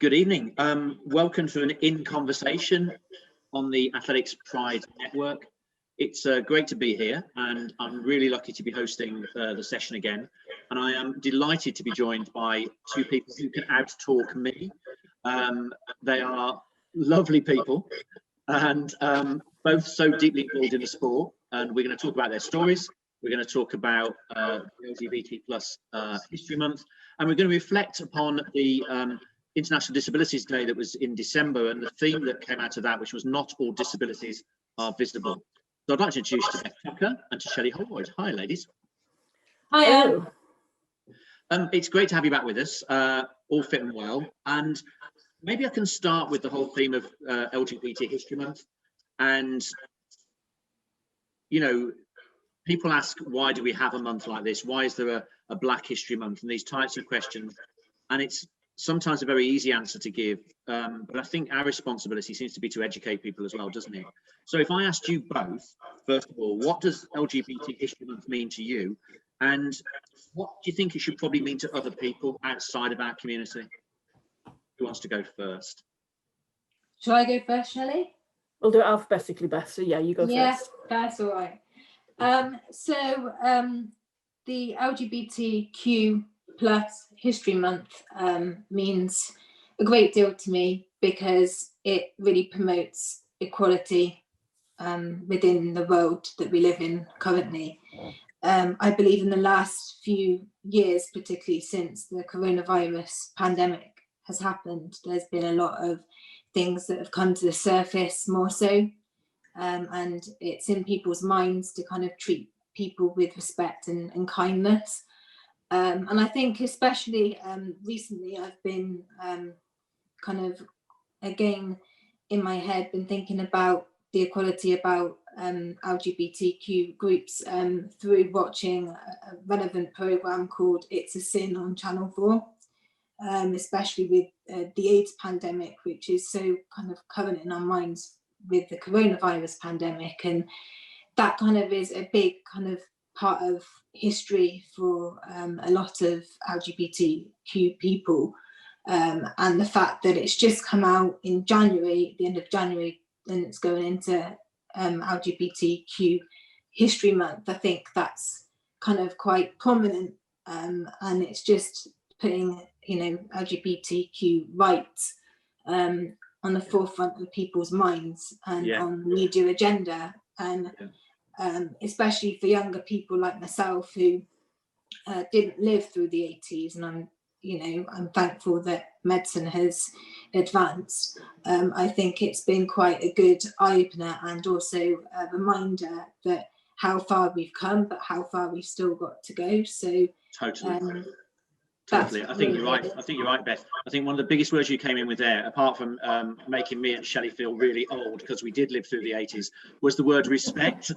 Good evening. Welcome to an In Conversation on the Athletics Pride Network. It's great to be here, and I'm really lucky to be hosting the session again. And I am delighted to be joined by two people who can out-talk me. They are lovely people, and both so deeply involved in the sport. And we're going to talk about their stories. We're going to talk about LGBT plus History Month, and we're going to reflect upon the International Disabilities Day that was in December, and the theme that came out of that, which was "Not all disabilities are visible." So I'd like to introduce to Beth Tucker and to Shelley Holroyd. Hi, ladies. Hi. It's great to have you back with us, all fit and well. And maybe I can start with the whole theme of LGBT History Month. And, you know, people ask, why do we have a month like this? Why is there a Black History Month? And these types of questions. And it's sometimes a very easy answer to give, but I think our responsibility seems to be to educate people as well, doesn't it? So if I asked you both, first of all, what does LGBT History Month mean to you? And what do you think it should probably mean to other people outside of our community? Who wants to go first? Shall I go first, Shelley? We'll do it alphabetically, Beth, so yeah, you go first. Yeah, that's all right. The LGBTQ plus History Month means a great deal to me because it really promotes equality within the world that we live in currently. I believe in the last few years, particularly since the coronavirus pandemic has happened, there's been a lot of things that have come to the surface more so, and it's in people's minds to kind of treat people with respect and kindness. And I think especially recently I've been kind of, again, in my head, been thinking about the equality about LGBTQ groups through watching a relevant programme called It's a Sin on Channel 4, especially with the AIDS pandemic, which is so kind of current in our minds with the coronavirus pandemic. And that kind of is a big kind of part of history for a lot of LGBTQ people, and the fact that it's just come out in January, the end of January, and it's going into LGBTQ History Month. I think that's kind of quite prominent, and it's just putting, you know, LGBTQ rights on the forefront of people's minds and on the media agenda, and especially for younger people like myself who didn't live through the 80s, and I'm thankful that medicine has advanced. I think it's been quite a good eye-opener and also a reminder that how far we've come, but how far we've still got to go. So totally. I think you're right. I think you're right, Beth. I think one of the biggest words you came in with there, apart from making me and Shelley feel really old because we did live through the 80s, was the word respect.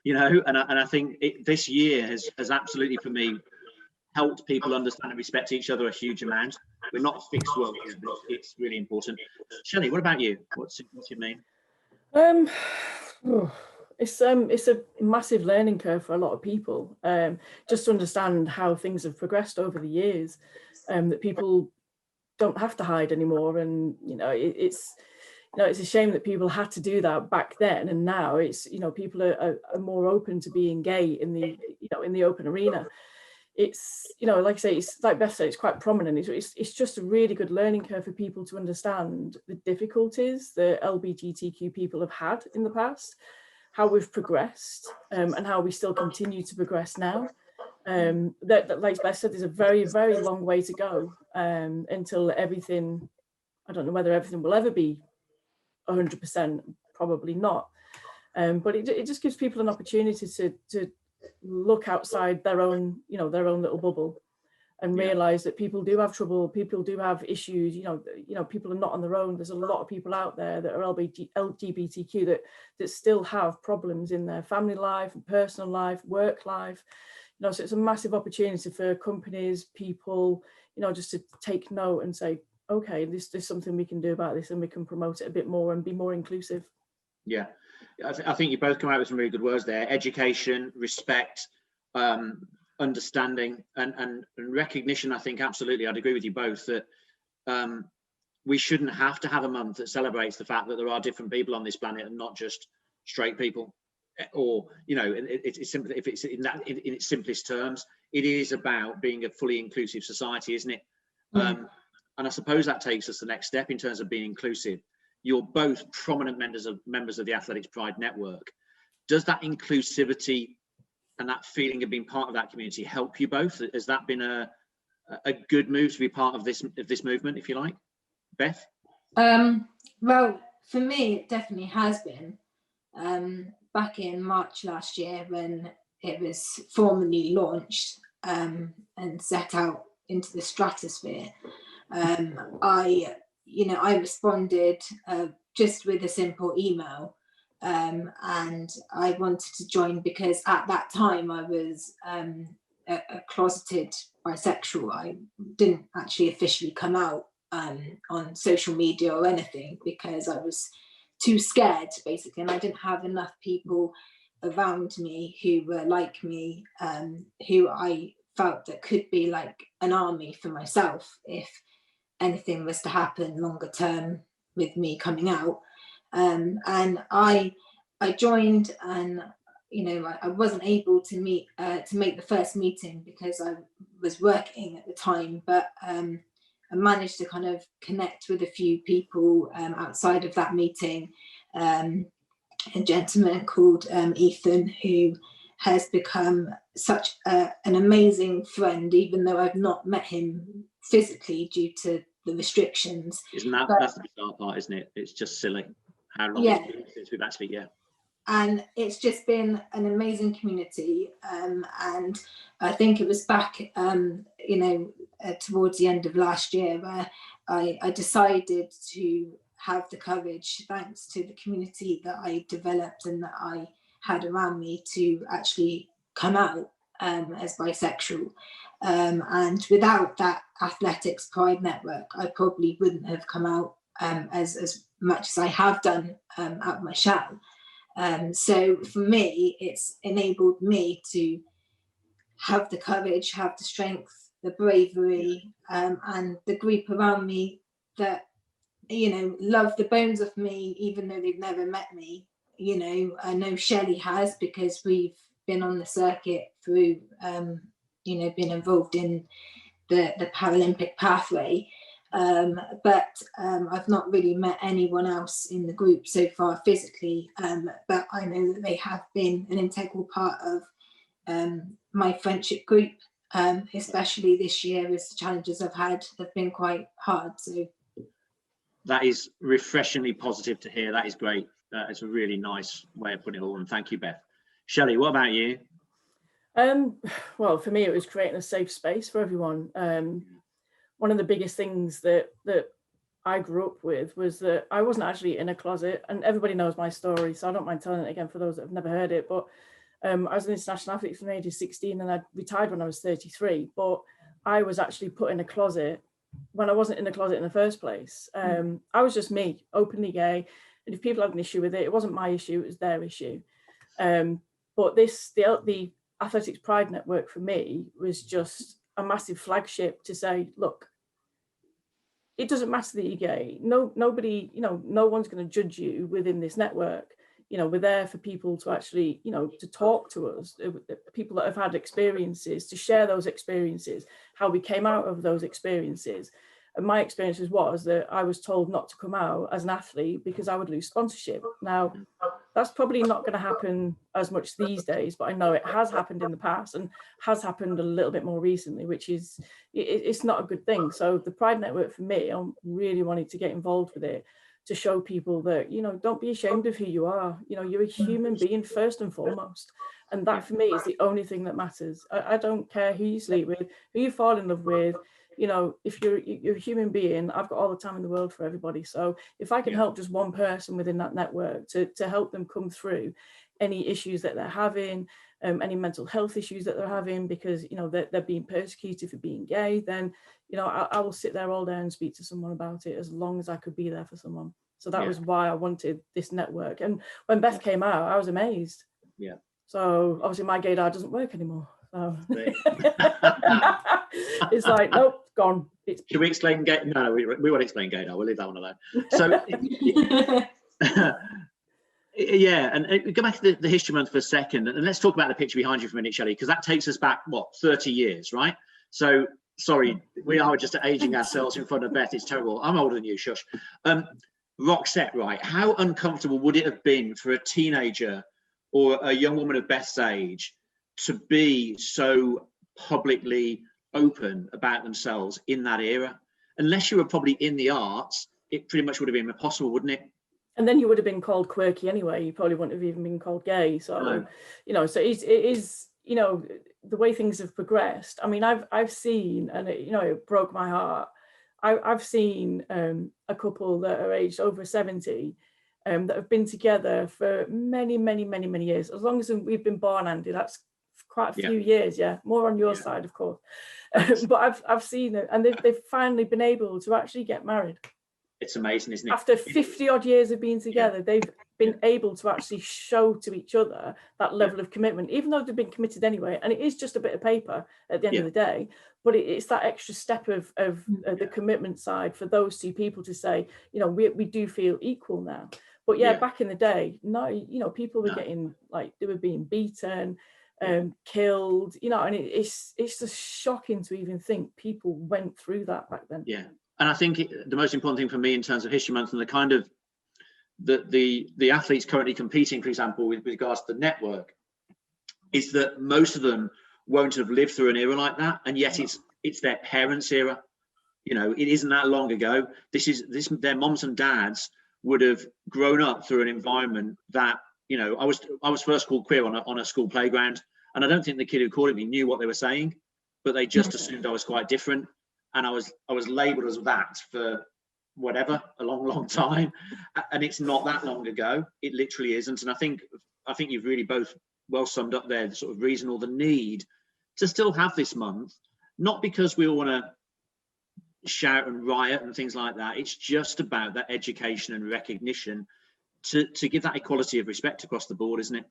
You know, and I think this year has absolutely, for me, helped people understand and respect each other a huge amount. We're not a fixed world here, but it's really important. Shelley, what about you? What's your mean? It's a massive learning curve for a lot of people, just to understand how things have progressed over the years, that people don't have to hide anymore. And it's a shame that people had to do that back then, and now it's, people are more open to being gay in the open arena. It's, like I say, it's like Beth said, it's quite prominent. It's just a really good learning curve for people to understand the difficulties that LGBTQ people have had in the past, how we've progressed, and how we still continue to progress now. That like Beth said, there's a very, very long way to go until everything, I don't know whether everything will ever be 100%, probably not. But it just gives people an opportunity to look outside their own little bubble and realize that people do have trouble, people do have issues, people are not on their own. There's a lot of people out there that are LGBTQ that still have problems in their family life, personal life, work life. So it's a massive opportunity for companies, people, just to take note and say, okay, there's something we can do about this, and we can promote it a bit more and be more inclusive. Yeah, I think you both come out with some really good words there: education, respect, understanding, and recognition. I think absolutely, I'd agree with you both that we shouldn't have to have a month that celebrates the fact that there are different people on this planet and not just straight people. Or, you know, it's simple, if it's in its simplest terms, it is about being a fully inclusive society, isn't it? And I suppose that takes us the next step in terms of being inclusive. You're both prominent members of the Athletics Pride Network. Does that inclusivity and that feeling of being part of that community help you both? Has that been a good move to be part of this movement, if you like? Beth? Well, for me, it definitely has been. Back in March last year, when it was formally launched and set out into the stratosphere, I responded just with a simple email, and I wanted to join because at that time I was a closeted bisexual. I didn't actually officially come out on social media or anything because I was too scared, basically, and I didn't have enough people around me who were like me, who I felt that could be like an army for myself if anything was to happen longer term with me coming out. And I joined, and I wasn't able to make the first meeting because I was working at the time, but I managed to kind of connect with a few people outside of that meeting. A gentleman called Ethan, who has become such an amazing friend, even though I've not met him physically due to the restrictions. Isn't that, that's the bizarre part, isn't it? It's just silly how long it's been since we've actually, And it's just been an amazing community. And I think it was back, towards the end of last year where I decided to have the courage, thanks to the community that I developed and that I had around me, to actually come out as bisexual. And without that Athletics Pride Network, I probably wouldn't have come out as much as I have done out of my shell. So for me, it's enabled me to have the courage, have the strength, the bravery, and the group around me that, love the bones of me, even though they've never met me. I know Shelley has, because we've been on the circuit through, being involved in the Paralympic pathway. But I've not really met anyone else in the group so far physically, but I know that they have been an integral part of my friendship group, especially this year, as the challenges I've had have been quite hard. So that is refreshingly positive to hear. That is great. It's a really nice way of putting it all, and thank you, Beth. Shelley, what about you? Well, for me, it was creating a safe space for everyone. One of the biggest things that I grew up with was that I wasn't actually in a closet, and everybody knows my story, so I don't mind telling it again for those that have never heard it. But I was an international athlete from the age of 16, and I retired when I was 33. But I was actually put in a closet when I wasn't in the closet in the first place. I was just me, openly gay, and if people had an issue with it, it wasn't my issue, it was their issue. But the Athletics Pride Network for me was just a massive flagship to say, look, it doesn't matter that you're gay. Nobody, no one's going to judge you within this network. We're there for people to actually, to talk to us, people that have had experiences, to share those experiences, how we came out of those experiences. And my experiences was that I was told not to come out as an athlete because I would lose sponsorship. Now, that's probably not going to happen as much these days, but I know it has happened in the past and has happened a little bit more recently, which is, it's not a good thing. So the Pride Network for me, I really wanted to get involved with it, to show people that, don't be ashamed of who you are. You're a human being first and foremost. And that for me is the only thing that matters. I don't care who you sleep with, who you fall in love with. If you're a human being, I've got all the time in the world for everybody. So if I can help just one person within that network to help them come through any issues that they're having, any mental health issues that they're having because, they're being persecuted for being gay, then, I will sit there all day and speak to someone about it as long as I could be there for someone. So that was why I wanted this network. And when Beth came out, I was amazed. Yeah. So obviously my gaydar doesn't work anymore. So it's like, nope, gone. Should we explain gay? No, we won't explain gay now. We'll leave that one alone. So, yeah, and go back to the History Month for a second, and let's talk about the picture behind you for a minute, Shelley, because that takes us back, what, 30 years, right? So, sorry, we are just aging ourselves in front of Beth. It's terrible. I'm older than you, shush. Roxette, right? How uncomfortable would it have been for a teenager or a young woman of Beth's age to be so publicly open about themselves in that era? Unless you were probably in the arts, it pretty much would have been impossible, wouldn't it? And then you would have been called quirky anyway. You probably wouldn't have even been called gay. So, No. you know, so it is, you know, the way things have progressed. I mean, I've seen, and it, you know, it broke my heart. I've seen a couple that are aged over 70 that have been together for many years. As long as we've been born, Andy, that's quite a few years. Yeah, more on your side, of course. But I've seen it, and they've finally been able to actually get married. It's amazing, isn't it? After 50 odd years of being together, they've been able to actually show to each other that level of commitment, even though they've been committed anyway. And it is just a bit of paper at the end of the day, but it's that extra step of the commitment side for those two people to say, you know, we do feel equal now. But back in the day, no, you know, people were getting, like, they were being beaten, killed, you know, and it's just shocking to even think people went through that back then. Yeah. And I think the most important thing for me in terms of History Month and the kind of the athletes currently competing, for example, with regards to the network, is that most of them won't have lived through an era like that, and yet it's their parents' era. You know, it isn't that long ago. Their moms and dads would have grown up through an environment that, you know, I was first called queer on a school playground, and I don't think the kid who called me knew what they were saying, but they just assumed I was quite different. And I was labelled as that for whatever, a long time, and it's not that long ago. It literally isn't. And I think you've really both well summed up there the sort of reason or the need to still have this month, not because we all want to shout and riot and things like that. It's just about that education and recognition to give that equality of respect across the board, isn't it?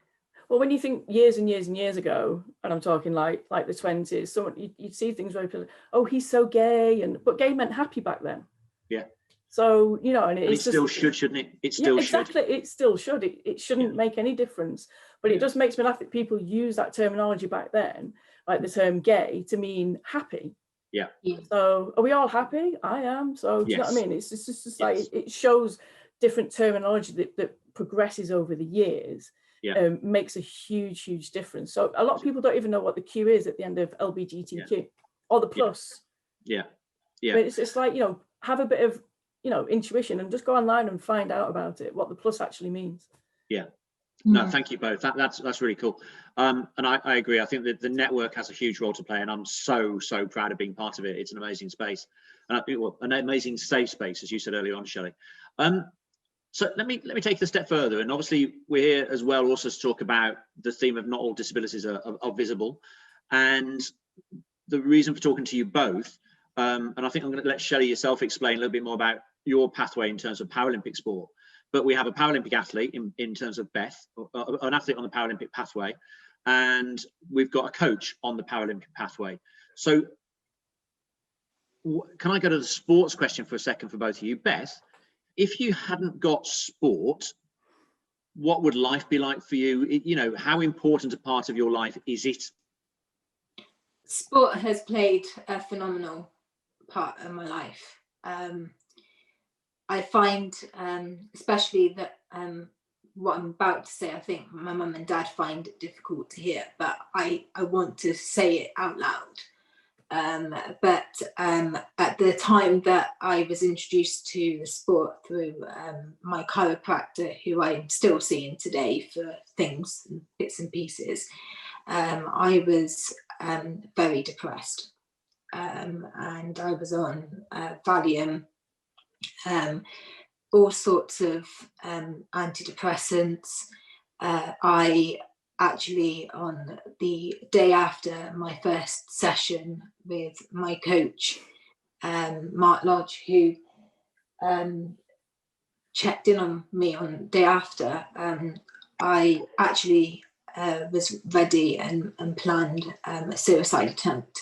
Well, when you think years and years and years ago, and I'm talking like the 20s, so you'd see things where people, oh, he's so gay, but gay meant happy back then. Yeah. So, you know, and it still should, shouldn't it? It still should. Exactly. It still should. It shouldn't make any difference. But it just makes me laugh that people use that terminology back then, like the term gay, to mean happy. Yeah. So are we all happy? I am. So do you know what I mean? It's just like it shows different terminology that progresses over the years. Makes a huge difference. So a lot of people don't even know what the Q is at the end of LGBTQ or the plus. But it's like, you know, have a bit of, you know, intuition and just go online and find out about it, what the plus actually means. No, thank you both. That's really cool. And I agree. I think that the network has a huge role to play, and I'm so proud of being part of it. It's an amazing space, and an amazing safe space, as you said earlier on, Shelley. So let me take it a step further, and obviously we're here as well also to talk about the theme of not all disabilities are visible, and the reason for talking to you both. And I think I'm going to let Shelley yourself explain a little bit more about your pathway in terms of Paralympic sport. But we have a Paralympic athlete in terms of Beth, an athlete on the Paralympic pathway, and we've got a coach on the Paralympic pathway. So can I go to the sports question for a second for both of you? Beth, if you hadn't got sport, what would life be like for you? You know, how important a part of your life is it? Sport has played a phenomenal part of my life. I find, especially that what I'm about to say, I think my mum and dad find it difficult to hear, but I want to say it out loud. But at the time that I was introduced to the sport through my chiropractor, who I'm still seeing today for things, bits and pieces, I was very depressed, and I was on Valium, all sorts of antidepressants. I actually, on the day after my first session with my coach, Mark Lodge, who checked in on me on the day after, I actually was ready and planned a suicide attempt,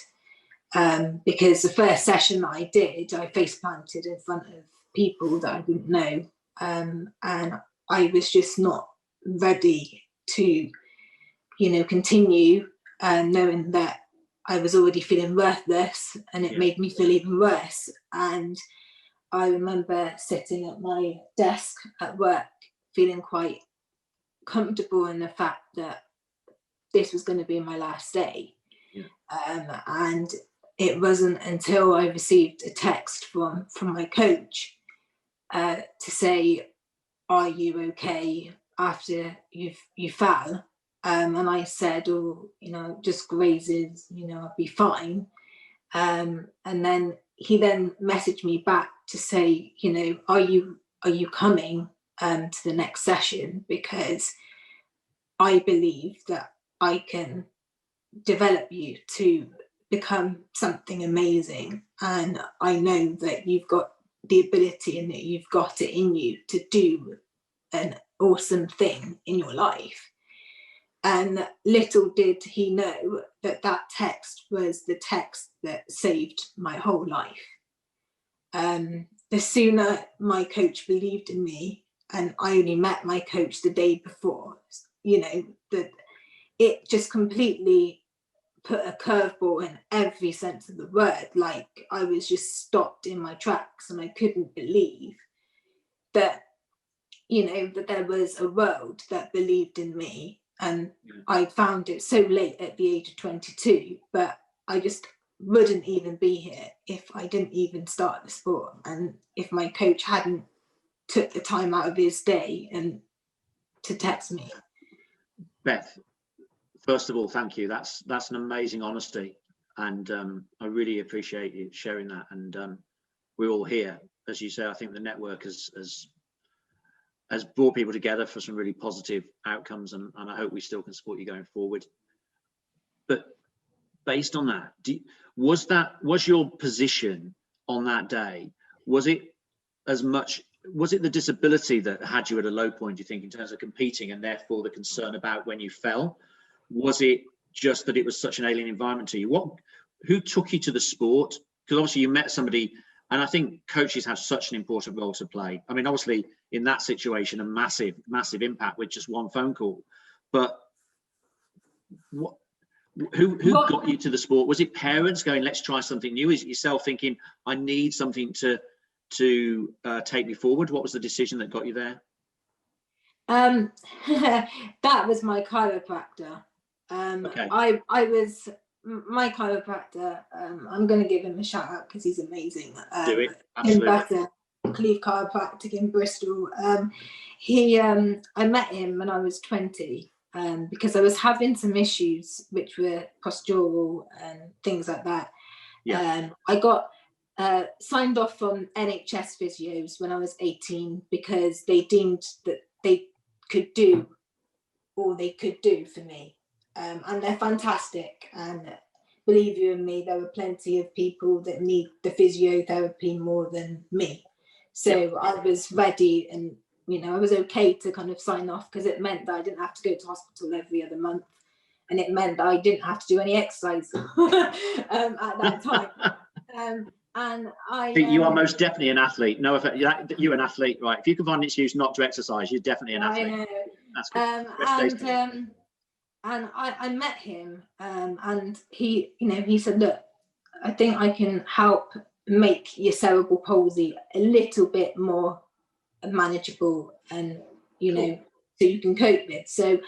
because the first session that I did, I face planted in front of people that I didn't know, and I was just not ready to, continue, knowing that I was already feeling worthless, and it made me feel even worse. And I remember sitting at my desk at work feeling quite comfortable in the fact that this was going to be my last day. And it wasn't until I received a text from my coach to say, "Are you okay after you fell?" And I said, "Oh, just grazes, I'll be fine." And then he messaged me back to say, "Are you coming to the next session? Because I believe that I can develop you to become something amazing, and I know that you've got the ability and that you've got it in you to do an awesome thing in your life." And little did he know that text was the text that saved my whole life. The sooner my coach believed in me, and I only met my coach the day before, that it just completely put a curveball in every sense of the word. Like, I was just stopped in my tracks, and I couldn't believe that, that there was a world that believed in me. And I found it so late at the age of 22, but I just wouldn't even be here if I didn't even start the sport, and if my coach hadn't took the time out of his day and to text me. Beth, first of all, thank you. That's an amazing honesty, and I really appreciate you sharing that. And we're all here, as you say. I think the network has brought people together for some really positive outcomes, and I hope we still can support you going forward. But based on that, was your position on that day, was it the disability that had you at a low point, do you think, in terms of competing, and therefore the concern about when you fell? Was it just that it was such an alien environment to you? Who took you to the sport? Because obviously you met somebody, and I think coaches have such an important role to play. I mean, obviously in that situation, a massive impact with just one phone call. But who got you to the sport? Was it parents going, "Let's try something new"? Is it yourself thinking, "I need something to take me forward"? What was the decision that got you there? That was my chiropractor. Okay. I was my chiropractor. I'm going to give him a shout out because he's amazing. Do it, absolutely. In Bath, Cleve Chiropractic in Bristol. I met him when I was 20. Because I was having some issues which were postural and things like that. I got signed off from NHS physios when I was 18 because they deemed that they could do all they could do for me. And they're fantastic. And believe you me, there were plenty of people that need the physiotherapy more than me. So I was ready, and I was okay to kind of sign off, because it meant that I didn't have to go to hospital every other month, and it meant that I didn't have to do any exercise at that time. And you are most definitely an athlete. No, you're an athlete, right? If you can find an excuse not to exercise, you're definitely an athlete. I know. That's good. And I met him, and he said, "Look, I think I can help make your cerebral palsy a little bit more manageable, and Cool. so you can cope with." So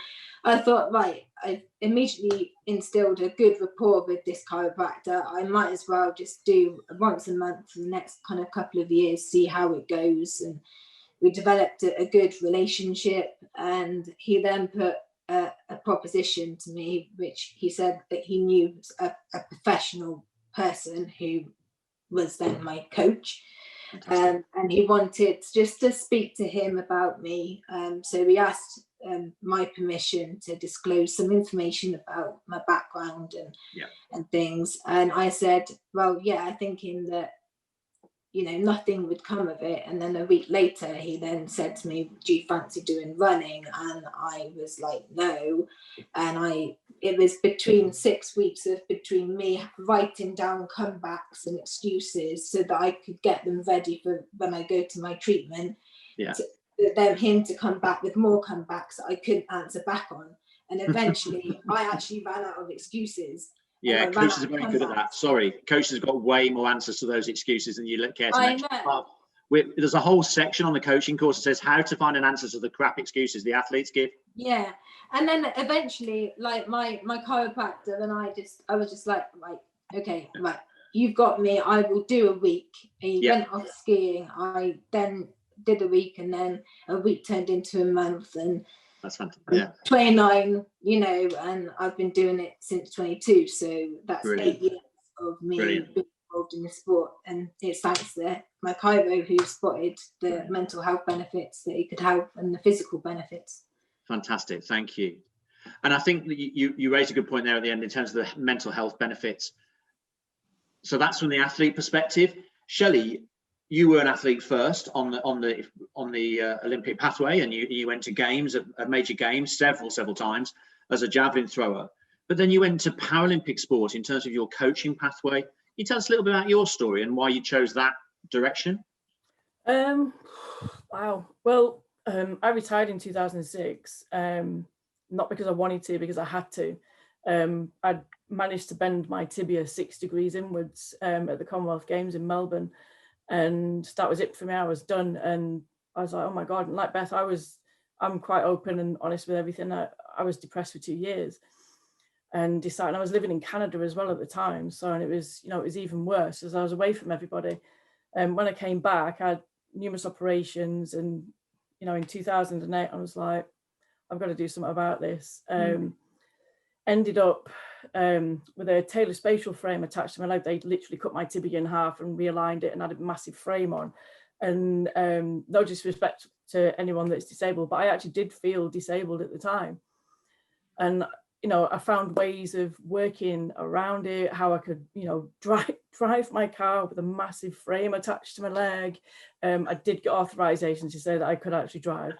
I thought, right, I immediately instilled a good rapport with this chiropractor. I might as well just do once a month for the next kind of couple of years, see how it goes. And we developed a good relationship, and he then put a proposition to me, which he said that he knew a professional person who was then my coach. And he wanted just to speak to him about me. So he asked my permission to disclose some information about my background and things. And I said, well, yeah, thinking that, you know, nothing would come of it. And then a week later, he then said to me, do you fancy doing running? And I was like, no. And it was between 6 weeks of between me writing down comebacks and excuses so that I could get them ready for when I go to my treatment. Yeah. Then him to come back with more comebacks that I couldn't answer back on. And eventually I actually ran out of excuses. Yeah, coaches are very good at that. Sorry, coaches have got way more answers to those excuses than you care to mention. There's a whole section on the coaching course that says how to find an answer to the crap excuses the athletes give. Yeah, and then eventually, like my chiropractor and I was just like, right, okay, right, you've got me. I will do a week. And he went off skiing. I then did a week, and then a week turned into a month, and that's fantastic. Yeah, 29, you know, and I've been doing it since 22, so that's Brilliant. 8 years of me being involved in the sport, and it's thanks to my chiro who spotted the mental health benefits that he could have and the physical benefits. Fantastic, thank you. And I think that you raised a good point there at the end in terms of the mental health benefits. So that's from the athlete perspective. Shelley, you were an athlete first on the Olympic pathway, and you went to games, at major games, several times as a javelin thrower. But then you went to Paralympic sport in terms of your coaching pathway. Can you tell us a little bit about your story and why you chose that direction? Wow. Well, I retired in 2006, not because I wanted to, because I had to. I'd managed to bend my tibia 6 degrees inwards at the Commonwealth Games in Melbourne. And that was it for me. I was done. And I was like, oh my God. And like Beth, I'm quite open and honest with everything. I was depressed for 2 years and decided, I was living in Canada as well at the time. So, and it was, you know, it was even worse as I was away from everybody. And when I came back, I had numerous operations, and, you know, in 2008, I was like, I've got to do something about this. Ended up with a tailor spatial frame attached to my leg. They literally cut my tibia in half and realigned it and had a massive frame on. And no disrespect to anyone that's disabled, but I actually did feel disabled at the time. And, you know, I found ways of working around it, how I could, you know, drive my car with a massive frame attached to my leg. I did get authorization to say that I could actually drive.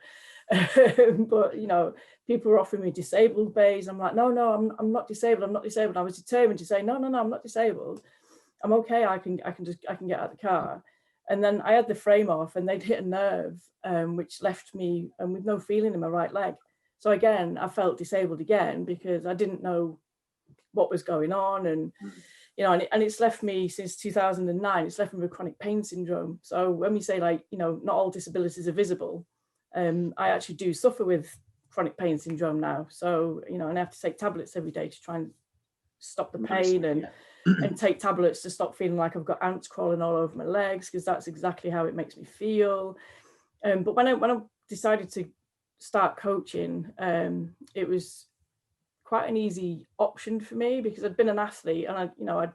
But, you know, people were offering me disabled bays. I'm like, no, I'm not disabled. I'm not disabled. I was determined to say, no, I'm not disabled. I'm okay. I can get out of the car. And then I had the frame off, and they'd hit a nerve, which left me with no feeling in my right leg. So again, I felt disabled again because I didn't know what was going on. And, you know, and it's left me since 2009, it's left me with chronic pain syndrome. So when we say, like, you know, not all disabilities are visible, I actually do suffer with chronic pain syndrome now. So, you know, and I have to take tablets every day to try and stop the pain, and take tablets to stop feeling like I've got ants crawling all over my legs, because that's exactly how it makes me feel. But when I decided to start coaching, it was quite an easy option for me because I'd been an athlete, and I'd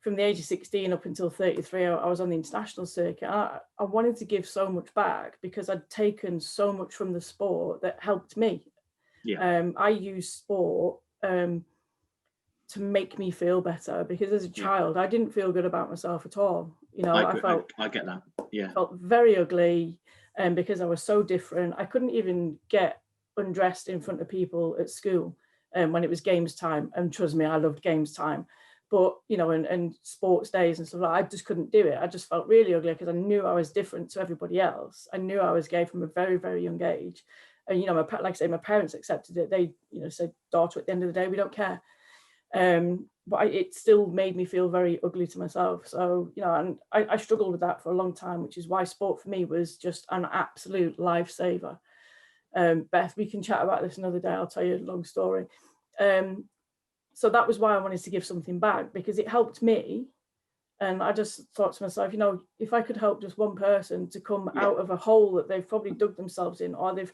from the age of 16 up until 33, I was on the international circuit. I wanted to give so much back because I'd taken so much from the sport that helped me. I used sport to make me feel better, because as a child, I didn't feel good about myself at all. You know, I get that. Yeah. Felt very ugly, and because I was so different, I couldn't even get undressed in front of people at school when it was games time. And trust me, I loved games time. But, you know, and sports days and stuff like that, I just couldn't do it. I just felt really ugly because I knew I was different to everybody else. I knew I was gay from a very, very young age. And, you know, like I say, my parents accepted it. They, you know, said, daughter, at the end of the day, we don't care. But it still made me feel very ugly to myself. So, you know, and I struggled with that for a long time, which is why sport for me was just an absolute lifesaver. Beth, we can chat about this another day. I'll tell you a long story. So that was why I wanted to give something back, because it helped me. And I just thought to myself, you know, if I could help just one person to come out of a hole that they've probably dug themselves in, or they've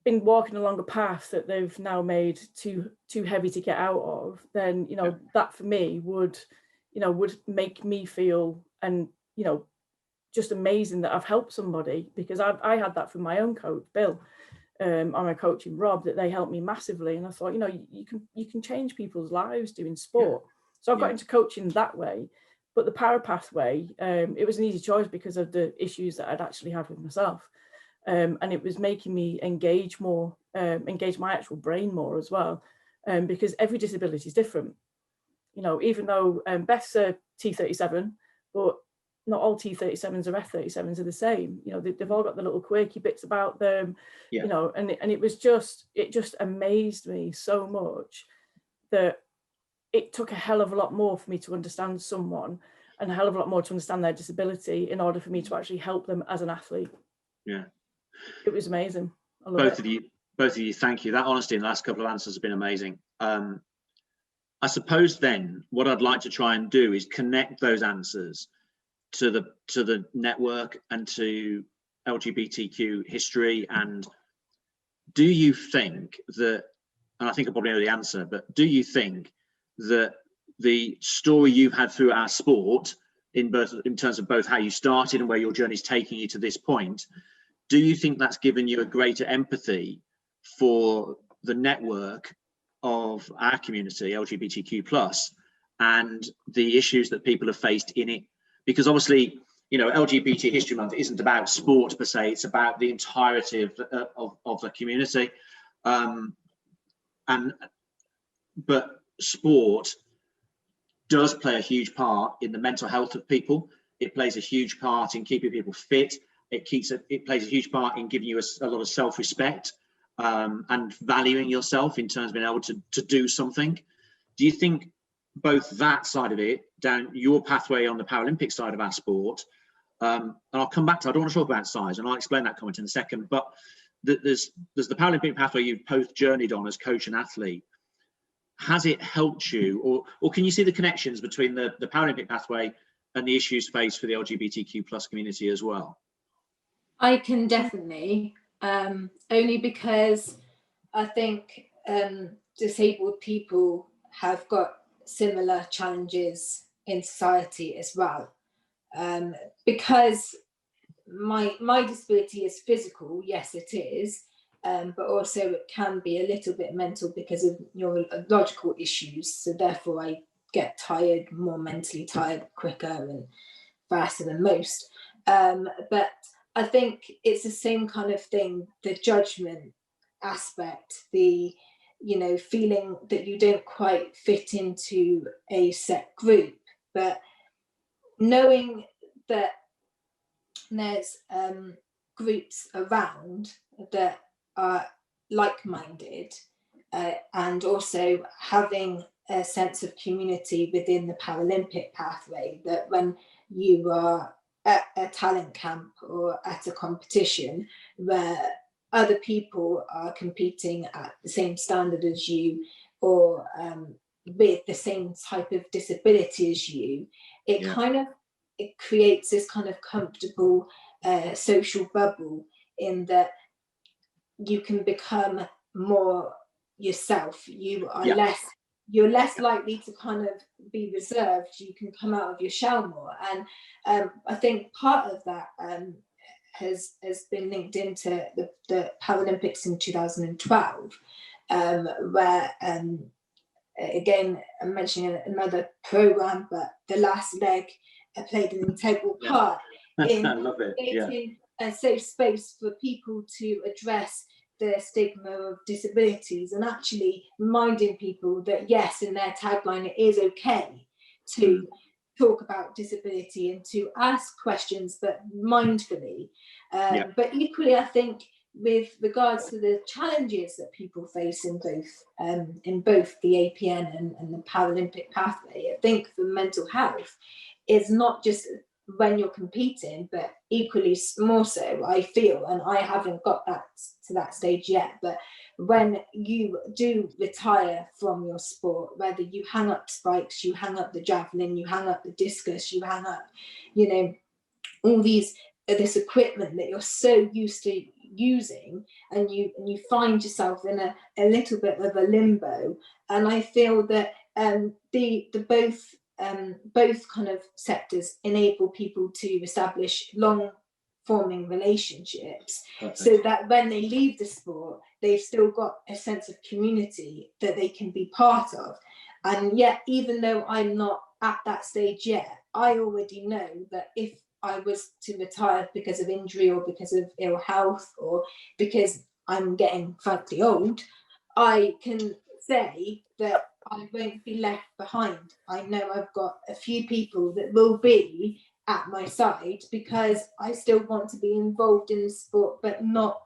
been walking along a path that they've now made too heavy to get out of, then, you know, that for me would make me feel, and, you know, just amazing that I've helped somebody, because I had that from my own coach, Bill. On my coaching, Rob, that they helped me massively. And I thought, you know, you can change people's lives doing sport. So I got into coaching that way. But the para pathway, it was an easy choice because of the issues that I'd actually had with myself. And it was making me engage more, engage my actual brain more as well, because every disability is different. You know, even though Beth's a T37, but not all T37s or F37s are the same. You know, they've all got the little quirky bits about them, you know, and it just amazed me so much that it took a hell of a lot more for me to understand someone, and a hell of a lot more to understand their disability in order for me to actually help them as an athlete. Yeah. It was amazing. I love both of you, thank you. That honesty in the last couple of answers has been amazing. I suppose then what I'd like to try and do is connect those answers to the network and to LGBTQ history. And do you think that, and I think I probably know the answer, but do you think that the story you've had through our sport, in terms of both how you started and where your journey's taking you to this point, do you think that's given you a greater empathy for the network of our community, LGBTQ+, and the issues that people have faced in it? Because obviously, you know, LGBT History Month isn't about sport per se, it's about the entirety of the community. But sport does play a huge part in the mental health of people. It plays a huge part in keeping people fit. It plays a huge part in giving you a lot of self-respect and valuing yourself in terms of being able to do something. Do you think both that side of it, down your pathway on the Paralympic side of our sport, and I'll come back to, I don't want to talk about size, and I'll explain that comment in a second, but there's the Paralympic pathway you've both journeyed on as coach and athlete. Has it helped you, or can you see the connections between the Paralympic pathway and the issues faced for the LGBTQ+ community as well? I can definitely, only because I think disabled people have got similar challenges in society as well. Because my disability is physical, yes it is, but also it can be a little bit mental because of neurological issues. So therefore I get tired, more mentally tired quicker and faster than most. But I think it's the same kind of thing, the judgment aspect, the, you know, feeling that you don't quite fit into a set group, but knowing that there's groups around that are like-minded, and also having a sense of community within the Paralympic pathway, that when you are at a talent camp or at a competition where other people are competing at the same standard as you, or with the same type of disability as you, it kind of, it creates this kind of comfortable social bubble, in that you can become more yourself. You are you're less likely to kind of be reserved. You can come out of your shell more. And I think part of that has been linked into the Paralympics in 2012, where again, I'm mentioning another programme, but the last leg played an integral part in creating a safe space for people to address the stigma of disabilities, and actually reminding people that yes, in their tagline, it is okay to talk about disability and to ask questions, but mindfully. But equally, I think with regards to the challenges that people face in both the APN and the Paralympic pathway, I think for mental health is not just when you're competing, but equally more so, I feel, and I haven't got that to that stage yet, but when you do retire from your sport, whether you hang up spikes, you hang up the javelin, you hang up the discus, you hang up, you know, all this equipment that you're so used to using, and you find yourself in a little bit of a limbo. And I feel that both kind of sectors enable people to establish long forming relationships. Perfect. So that when they leave the sport, they've still got a sense of community that they can be part of. And yet, even though I'm not at that stage yet. I already know that if I was to retire because of injury or because of ill health or because I'm getting frankly old, I can say that I won't be left behind. I know I've got a few people that will be at my side because I still want to be involved in the sport, but not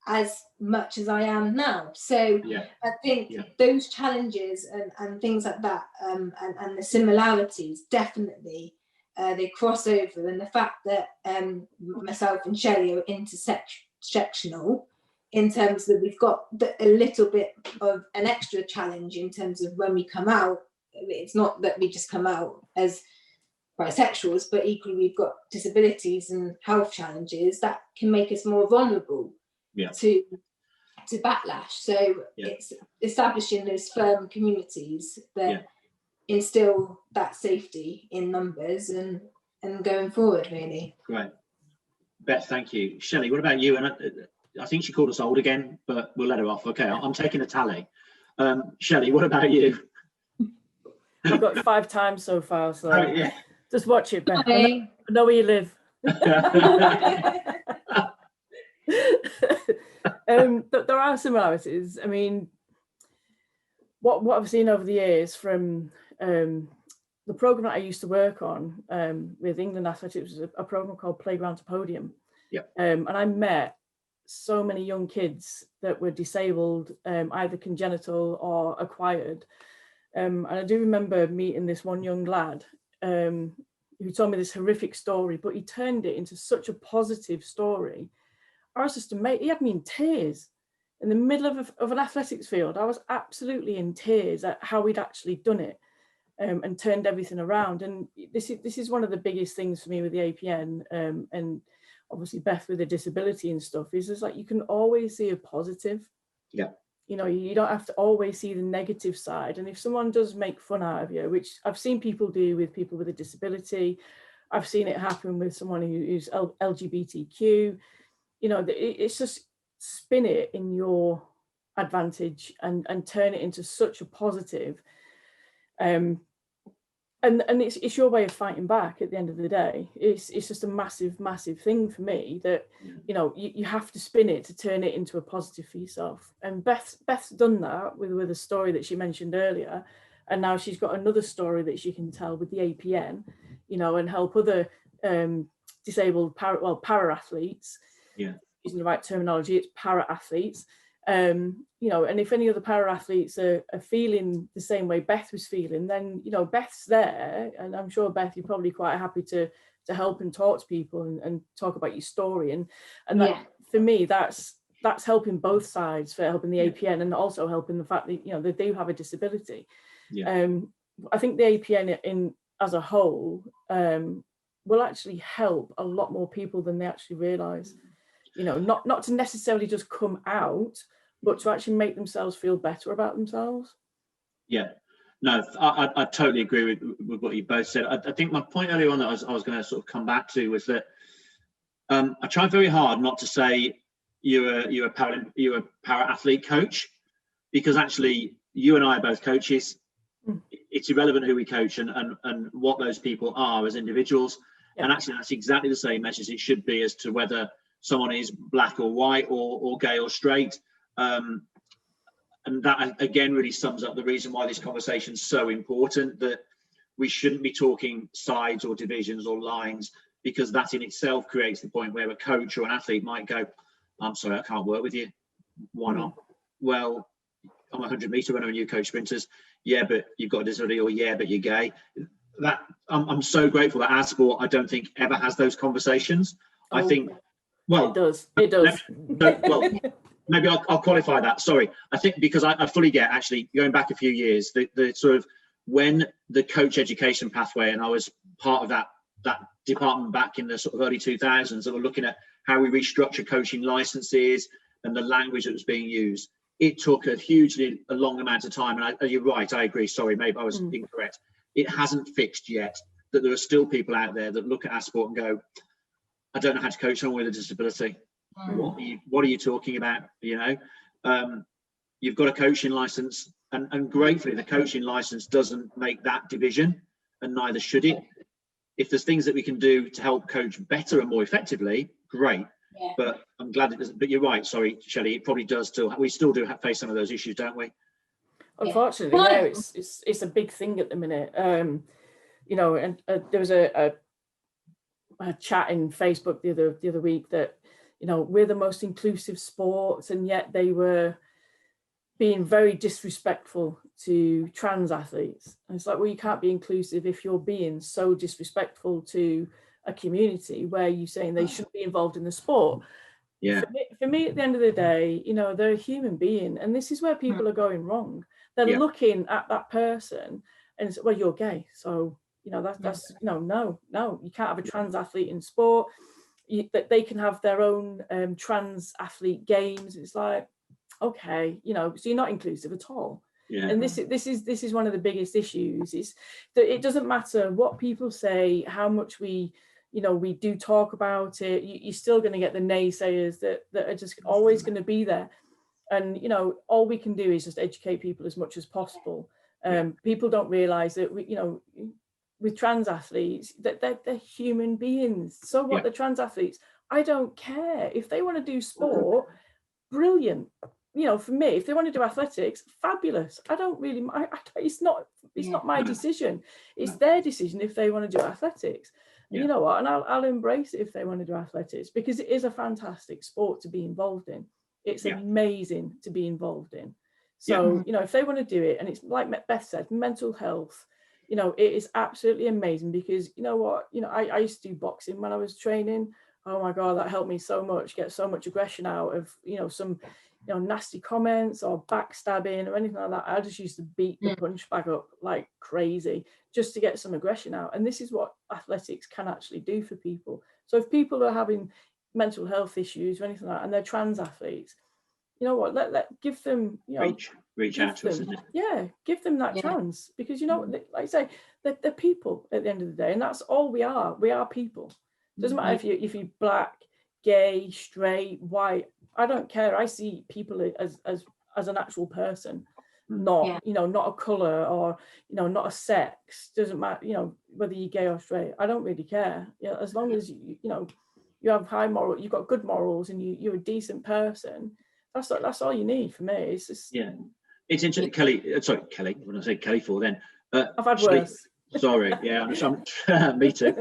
as much as I am now. So I think those challenges and things like that, and the similarities, definitely they cross over. And the fact that myself and Shelley are intersectional, in terms that we've got a little bit of an extra challenge in terms of when we come out. It's not that we just come out as bisexuals, but equally we've got disabilities and health challenges that can make us more vulnerable to backlash. So it's establishing those firm communities that instill that safety in numbers and going forward, really. Great. Beth, thank you. Shelley, what about you? And I think she called us old again, but we'll let her off. Okay, I'm taking a tally. Shelley, what about you? I've got 5 times so far, so just watch it, Beth. Hi. I know where you live. There are similarities. I mean, what I've seen over the years from the program that I used to work on with England Athletics was a program called Playground to Podium. And I met so many young kids that were disabled, either congenital or acquired. And I do remember meeting this one young lad who told me this horrific story, but he turned it into such a positive story. I was just amazed. He had me in tears in the middle of an athletics field. I was absolutely in tears at how he'd actually done it and turned everything around. And this is one of the biggest things for me with the APN, and obviously Beth with a disability and stuff, is just like you can always see a positive. You know, you don't have to always see the negative side. And if someone does make fun out of you, which I've seen people do with people with a disability, I've seen it happen with someone who's LGBTQ, you know, it's just spin it in your advantage and turn it into such a positive. And it's your way of fighting back at the end of the day. It's just a massive thing for me that, you know, you have to spin it to turn it into a positive for yourself. And Beth's done that with a story that she mentioned earlier. And now she's got another story that she can tell with the APN, you know, and help other disabled para-athletes. Using the right terminology, it's para-athletes. You know, and if any other para-athletes are feeling the same way Beth was feeling, then, you know, Beth's there. And I'm sure, Beth, you're probably quite happy to help and talk to people and talk about your story. And that, for me, that's helping both sides, for helping the APN and also helping the fact that, you know, they do have a disability. I think the APN as a whole will actually help a lot more people than they actually realise. You know, not to necessarily just come out, but to actually make themselves feel better about themselves. No, I totally agree with what you both said. I think my point earlier on that I was going to sort of come back to was that I tried very hard not to say you're a para-athlete coach, because actually you and I are both coaches. It's irrelevant who we coach and what those people are as individuals. And actually that's exactly the same message it should be as to whether someone is black or white or gay or straight. And that again really sums up the reason why this conversation is so important, that we shouldn't be talking sides or divisions or lines, because that in itself creates the point where a coach or an athlete might go, I'm sorry, I can't work with you. Why not? Well, I'm a 100-meter runner and you coach sprinters. Yeah, but you've got a disability, or yeah, but you're gay. That I'm so grateful that our sport, I don't think, ever has those conversations. I think, well, it does. Well, maybe I'll qualify that. Sorry. I think because I fully get, actually, going back a few years, the sort of when the coach education pathway, and I was part of that department back in the sort of early 2000s, that were looking at how we restructure coaching licenses and the language that was being used. It took a long amount of time. And you're right, I agree. Sorry, maybe I was incorrect. It hasn't fixed yet, that there are still people out there that look at our sport and go, I don't know how to coach someone with a disability. What are you talking about? You know, you've got a coaching license, and gratefully the coaching license doesn't make that division. and neither should it. If there's things that we can do to help coach better and more effectively, great. Yeah. But I'm glad it doesn't. But you're right, sorry, Shelley, it probably does still. We still do face some of those issues, don't we? Unfortunately, yeah, it's a big thing at the minute. You know, and there was a chat in Facebook the other week that, you know, we're the most inclusive sports, and yet they were being very disrespectful to trans athletes. And it's like, well, you can't be inclusive if you're being so disrespectful to a community where you're saying they shouldn't be involved in the sport. Yeah. For me, at the end of the day, you know, they're a human being, and this is where people are going wrong. They're looking at that person and say, well, you're gay, so, you know, that's no, you can't have a trans athlete in sport. That they can have their own trans athlete games. It's like, okay, you know, so you're not inclusive at all. Yeah. And this is one of the biggest issues, is that it doesn't matter what people say, how much we do talk about it, you're still going to get the naysayers that are just always going to be there. And, you know, all we can do is just educate people as much as possible. People don't realize that with trans athletes, that they're human beings. So what, the trans athletes, I don't care if they want to do sport, brilliant. You know, for me, if they want to do athletics, fabulous. I don't really, it's not my decision. It's their decision if they want to do athletics. And you know what? And I'll embrace it if they want to do athletics, because it is a fantastic sport to be involved in. It's amazing to be involved in. So, you know, if they want to do it, and it's like Beth said, mental health, you know, it is absolutely amazing, because you know what, you know, I used to do boxing when I was training. Oh my God, that helped me so much, get so much aggression out of, you know, some, you know, nasty comments or backstabbing or anything like that. I just used to beat the punch bag up like crazy just to get some aggression out. And this is what athletics can actually do for people. So if people are having mental health issues or anything like that, and they're trans athletes, you know what, let give them, you know, reach out to us, isn't it? Yeah, give them that chance, because, you know, like I say, they're people at the end of the day, and that's all we are. We are people. Doesn't matter if you're black, gay, straight, white. I don't care. I see people as an actual person, not you know, not a color, or you know, not a sex. Doesn't matter, you know, whether you're gay or straight. I don't really care. You know, as long as you know you have high moral, you've got good morals, and you're a decent person. That's all you need for me. It's just It's interesting, Kelly. Sorry, Kelly. When I say Kelly for then, I've had worse. Sorry, yeah, me too.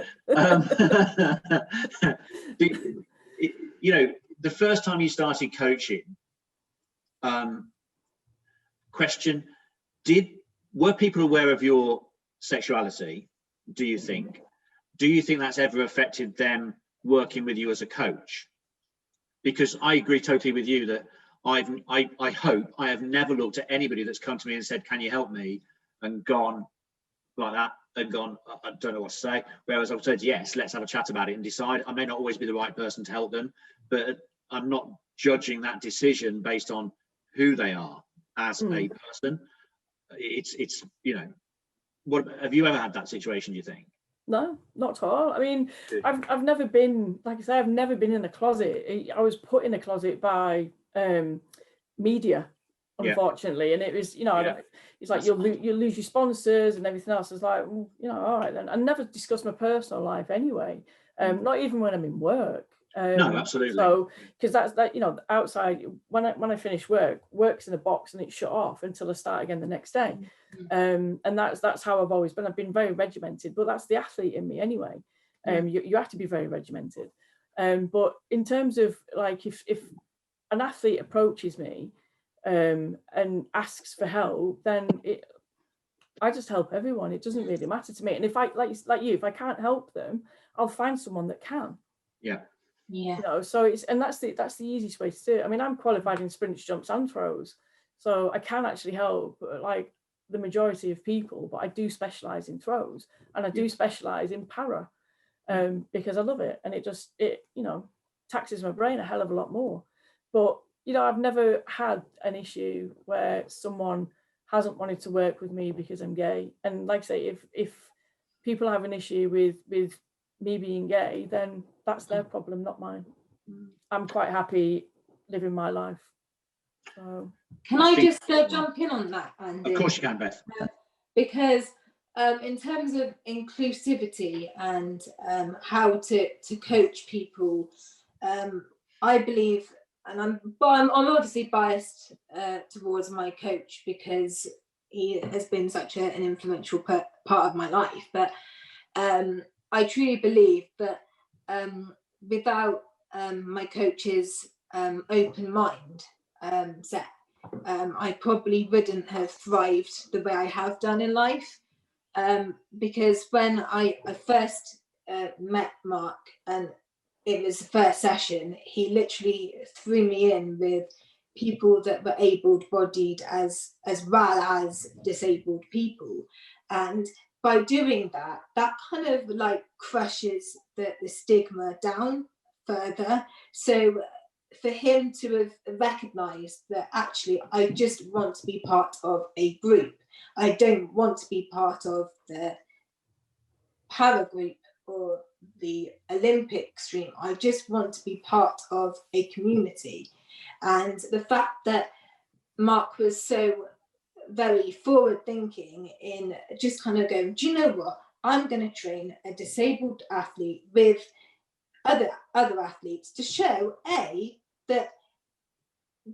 You know, the first time you started coaching, question: were people aware of your sexuality? Do you think that's ever affected them working with you as a coach? Because I agree totally with you that I hope I have never looked at anybody that's come to me and said, "Can you help me?" and gone like that, and gone, I don't know what to say. Whereas I've said, yes, let's have a chat about it and decide. I may not always be the right person to help them, but I'm not judging that decision based on who they are as a person. It's you know, what have you ever had that situation, do you think? No, not at all. I mean, I've never been, like I say, I've never been in a closet. I was put in a closet by media, unfortunately, and it was, you know, it's like you'll lose your sponsors and everything else. It's like, well, you know, all right then. I never discuss my personal life anyway, not even when I'm in work. No, absolutely. So, because that's that, you know, outside when I finish work's in a box and it's shut off until I start again the next day. And that's how I've always been. I've been very regimented, but that's the athlete in me anyway. You have to be very regimented. But in terms of like, if an athlete approaches me and asks for help, then I just help everyone. It doesn't really matter to me. And if I like you, if I can't help them, I'll find someone that can. Yeah. You know, so that's the easiest way to do it. I mean, I'm qualified in sprints, jumps, and throws, so I can actually help like the majority of people. But I do specialize in throws, and I do specialize in para, because I love it, and it you know, taxes my brain a hell of a lot more. But you know, I've never had an issue where someone hasn't wanted to work with me because I'm gay. And like I say, if people have an issue with me being gay, then that's their problem, not mine. I'm quite happy living my life. So can I just jump in on that, Andy? Of course you can, Beth. Because In terms of inclusivity and how to coach people, I believe, and I'm obviously biased towards my coach because he has been such an influential part of my life. But I truly believe that without my coach's open mind set, I probably wouldn't have thrived the way I have done in life. Because when I first met Mark, and it was the first session, he literally threw me in with people that were able-bodied as well as disabled people. And by doing that, that kind of like crushes the stigma down further. So for him to have recognised that actually I just want to be part of a group, I don't want to be part of the para group or the Olympic stream. I just want to be part of a community. And the fact that Mark was so very forward thinking in just kind of going, do you know what? I'm going to train a disabled athlete with other athletes to show that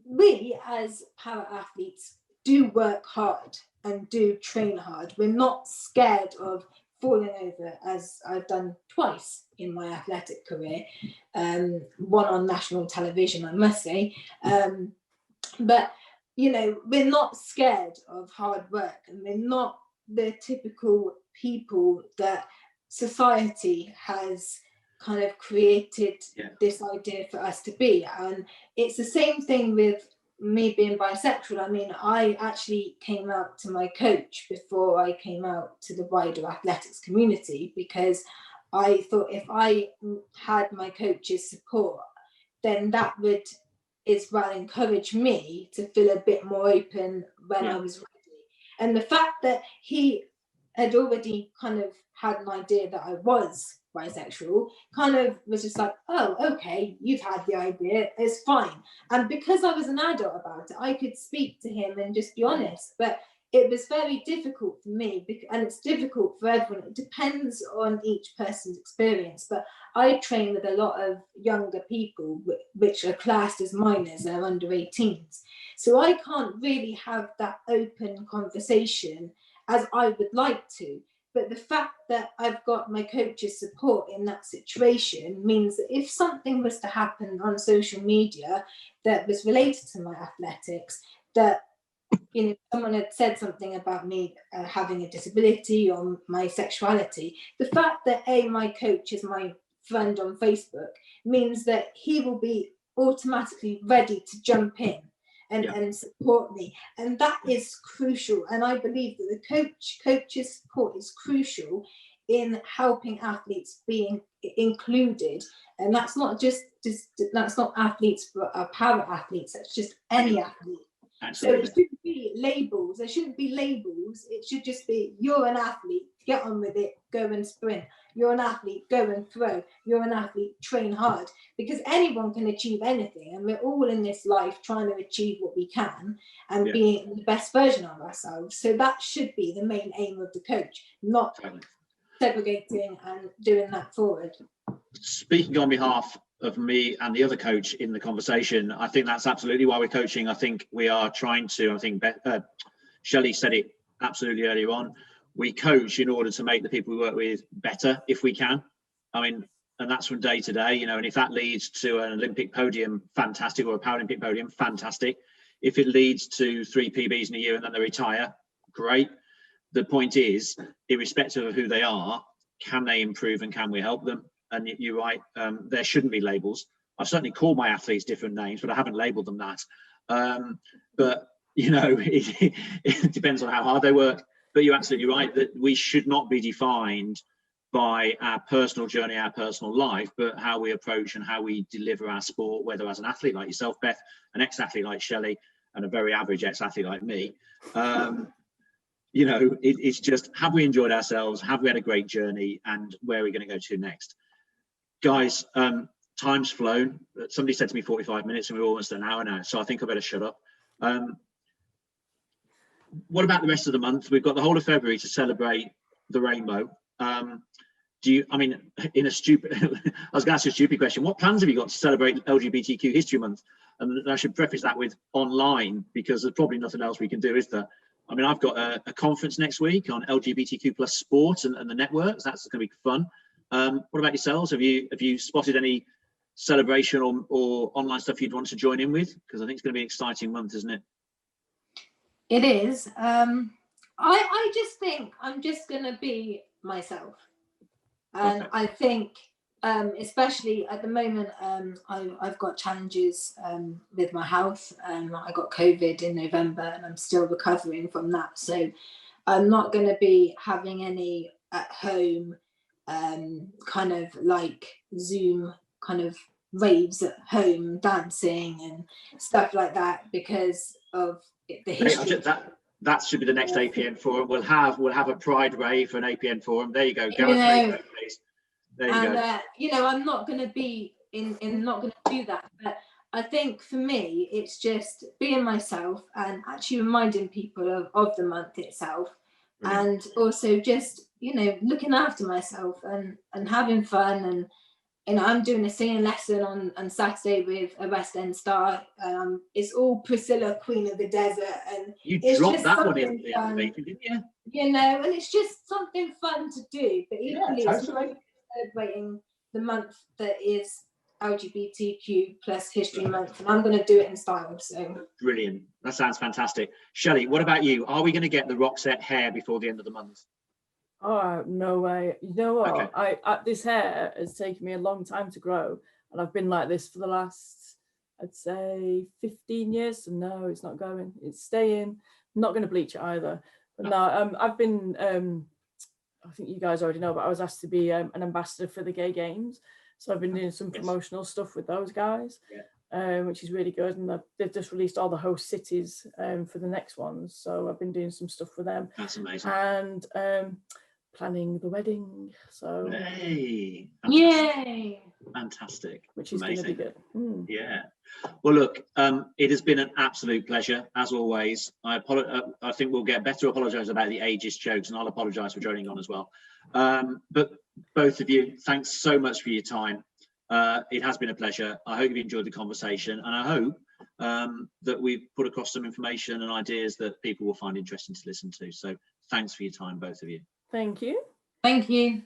we as para athletes do work hard and do train hard. We're not scared of falling over, as I've done twice in my athletic career, one on national television, I must say. But, you know, we're not scared of hard work, and we're not the typical people that society has kind of created this idea for us to be. And it's the same thing with me being bisexual. I mean, I actually came out to my coach before I came out to the wider athletics community, because I thought if I had my coach's support, then that would as well encourage me to feel a bit more open when I was ready. And the fact that he had already kind of had an idea that I was bisexual kind of was just like, oh, okay, you've had the idea, it's fine. And because I was an adult about it, I could speak to him and just be honest. But it was very difficult for me, and it's difficult for everyone. It depends on each person's experience. But I train with a lot of younger people, which are classed as minors, they're under 18s. So I can't really have that open conversation as I would like to. But the fact that I've got my coach's support in that situation means that if something was to happen on social media that was related to my athletics, that, you know, someone had said something about me having a disability or my sexuality, the fact that my coach is my friend on Facebook means that he will be automatically ready to jump in and support me. And that is crucial. And I believe that the coach's support is crucial in helping athletes being included. And that's not that's not athletes, but para athletes, that's just any athlete. Absolutely. So it shouldn't be labels. There shouldn't be labels. It should just be, you're an athlete, get on with it, go and sprint. You're an athlete, go and throw. You're an athlete, train hard. Because anyone can achieve anything, and we're all in this life trying to achieve what we can and being the best version of ourselves. So that should be the main aim of the coach, not segregating and doing that forward. Speaking on behalf of me and the other coach in the conversation, I think that's absolutely why we're coaching. I think we are trying to, I think Shelley said it absolutely earlier on, we coach in order to make the people we work with better if we can. I mean, and that's from day to day, you know, and if that leads to an Olympic podium, fantastic, or a Paralympic podium, fantastic. If it leads to 3 PBs in a year and then they retire, great. The point is, irrespective of who they are, can they improve and can we help them? And you're right, there shouldn't be labels. I've certainly called my athletes different names, but I haven't labeled them that. But, you know, it depends on how hard they work. But you're absolutely right that we should not be defined by our personal journey, our personal life, but how we approach and how we deliver our sport, whether as an athlete like yourself, Beth, an ex-athlete like Shelley, and a very average ex-athlete like me. You know, it's just, have we enjoyed ourselves? Have we had a great journey? And where are we going to go to next? Guys, time's flown. Somebody said to me 45 minutes and we're almost an hour now, so I think I better shut up. What about the rest of the month? We've got the whole of February to celebrate the rainbow. Do you, I mean, in a stupid, I was going to ask you a stupid question. What plans have you got to celebrate LGBTQ History Month? And I should preface that with online, because there's probably nothing else we can do, is there? I mean, I've got a conference next week on LGBTQ plus sport and the networks. That's going to be fun. What about yourselves? Have you spotted any celebration or online stuff you'd want to join in with? Because I think it's going to be an exciting month, isn't it? It is. I just think I'm just going to be myself. And okay. I think, especially at the moment, I've got challenges with my health. I got COVID in November and I'm still recovering from that. So I'm not going to be having any at home kind of like Zoom kind of raves at home, dancing and stuff like that, because of the history. That should be the next APN forum. We'll have a Pride rave for an APN forum. There you go. Gareth, please. There you go. You know, I'm not going to be not going to do that. But I think for me, it's just being myself and actually reminding people of the month itself. Brilliant. And also just, you know, looking after myself and having fun. And you know, I'm doing a singing lesson on Saturday with a West End star. It's all Priscilla, Queen of the Desert, and you dropped that one in the didn't you? You know, and it's just something fun to do. But equally, it's celebrating the month that is LGBTQ plus History Month, and I'm going to do it in style. So brilliant. That sounds fantastic. Shelley, what about you? Are we going to get the Roxette hair before the end of the month? Oh, no way. You know what? Okay. This hair has taken me a long time to grow, and I've been like this for the last, I'd say 15 years. So no, it's not going. It's staying. I'm not going to bleach it either. But no, I've been, I think you guys already know, but I was asked to be an ambassador for the Gay Games. So I've been doing some promotional stuff with those guys, which is really good. And they've just released all the host cities for the next ones. So I've been doing some stuff for them. That's amazing. And planning the wedding. So hey, yay, fantastic, which is going to be good. Yeah, well look, it has been an absolute pleasure as always. I think we'll get better apologize about the ageist jokes, and I'll apologize for joining on as well. But both of you, thanks so much for your time. It has been a pleasure. I hope you enjoyed the conversation, and I hope that we've put across some information and ideas that people will find interesting to listen to. So thanks for your time, both of you. Thank you. Thank you.